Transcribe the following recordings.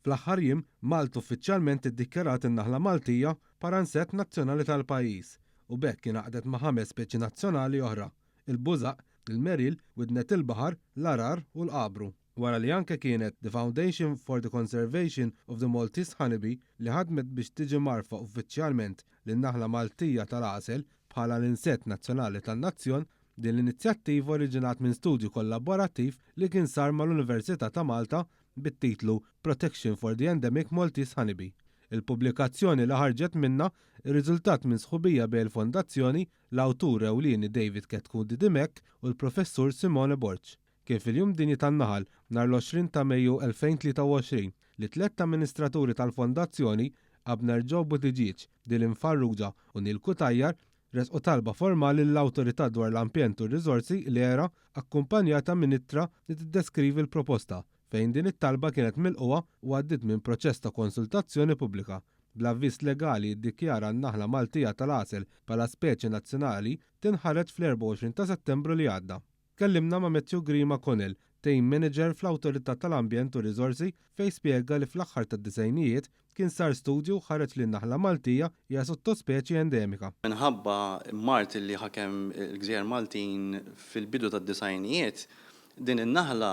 Fl-aħħar jiem Malta uffiċjalment iddikjarat in-naħla Maltija bħala insett nazzjonali tal-pajjiż u bekk ingħaqdet ma' 5 speċi nazzjonali oħra: il-bużaq, il-meril, widnet il-baħar, l-arar u l-qabru. Wara li anke kienet The Foundation for the Conservation of the Maltese Honeybee li ħadmet biex tiġi marfa uffiċjalment lin-naħla Maltija tal-għasel bħala l-insett nazzjonali tan-nazzjon, din l-inizjattiva oriġinat minn studju kollaborattiv li kien sar mal-Università ta' Malta bit-titlu Protection for the Endemic Maltese Honeybee. Il-pubblikazzjoni li ħarġet minna ir-riżultat minn sħubija bejn il-fondazzjoni, l-awtur ewlieni David Ketkudi Dimek u l-professur Simone Borch. Kien fil-jum dinji tan-naħal nhar l-20 ta' Mejju 2023 li 3 amministraturi tal-fondazzjoni Abner Joe Buttigieg, Dylan Farrugia u Neil Kutajjar resqu talba formali l-awtorità dwar l-ambjent u r-riżorsi li era akkumpanjata minn ittra li tiddeskrivi l-proposta fejn din it-talba kienet milquha u għaddiet minn proċess ta' konsultazzjoni pubblika. Bl-avviż legali ddikjara n-naħla Maltija tal-għasel bħala speċi nazzjonali tinħareġ fl-24 ta' Settembru li għadda. Kellimna ma' Matthew Grima Connell, team manager fl-Awtorità tal-Ambjent u Riżorsi, fejn spjega li fl-aħħar tad-disajnijiet kien sar studju ħareġ li n-naħla Maltija hija sottospeċi endemika. Minħabba mart li ħakem il-Gżejjer Maltin fil-bidu tad-disajnijiet, din in-naħla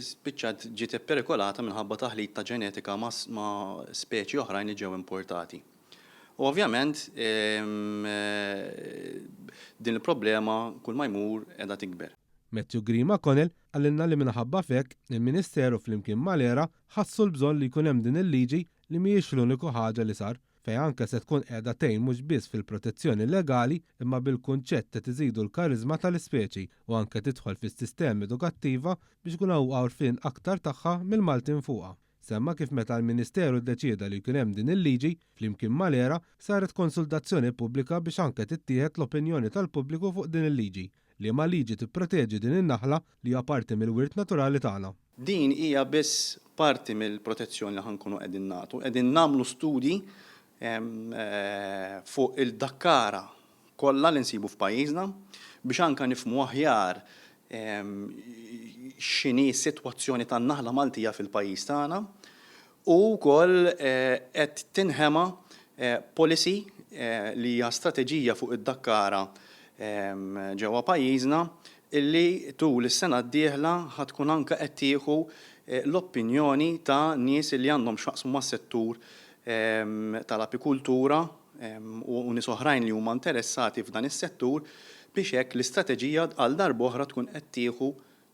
spiċċat ġiet perikolata minħabba taħlit ta' ġenetika ma' speċi oħrajn li ġew importati. U ovvjament din il-problema kull ma jmur qiegħda tikber. Matthew Grima Connell għallinna li minħabba fekk il-Ministeru flimkien mal-era ħassu l-bżonn li jkun hemm din il-liġi li mhijiex l-uniku ħaġa li sar fejn anke se tkun qiegħda tgħin mhux biss fil-protezzjoni legali imma bil-kunċett ta' tiżidu l-kariżma tal-ispeċi u anke tidħol fis-sistema edukattiva biex kun hawn għarfien aktar tagħha mill-Maltin fuqha. Semma kif meta l-Ministeru ddeċieda li jkun hemm din il-liġi flimkien mal-era saret konsultazzjoni pubblika biex anke tittieħed l-opinjoni tal-pubbliku fuq din il-liġi li ma liġi tipproteġi din in-naħla li hija parti mill-wirt naturali tagħna. Din hija biss parti mill-protezzjoni li ħankunu qegħdin nagħtu. Qegħdin nagħmlu studji fuq il-dakkara kollha li nsibu f'pajjiżna biex anke nifhmu aħjar x'inhi s-sitwazzjoni tan-naħla Maltija fil-pajjiż tagħna u wkoll qed tinħema policy li hija strateġija fuq id-dakkara ġewwa pajjiżna illi tul is-sena d-dieħla ħatkun anke qed tieħu l-opinjoni ta' nies li għandhom x'jaqsmu mas-settur tal-apikultura u nies oħrajn li huma interessati f'dan is-settur biex hekk l-istrateġija għal darb'oħra tkun qed tieħu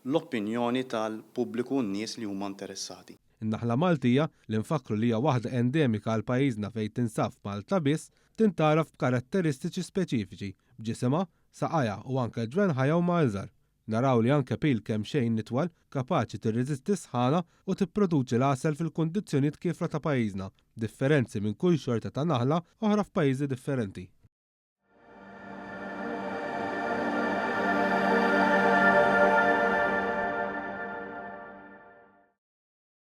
l-opinjoni tal-pubbliku u n-nies li huma interessati. In-naħla Maltija li nfakru li hija waħda endemika għal pajjiżna fejn tinsab Malta biss tintaraf b'karatteristiċi speċifiċi b'ġisimha, saqajja u anke ġwen ħajja u mażar. Naraw li anke pil kemm xejn nitwal kapaċi tirreżisti sħana u tipproduċi l-għasel fil-kundizzjonijiet kifra ta' pajjiżna, differenzi minn kull xorta ta' naħla oħra f'pajjiżi differenti.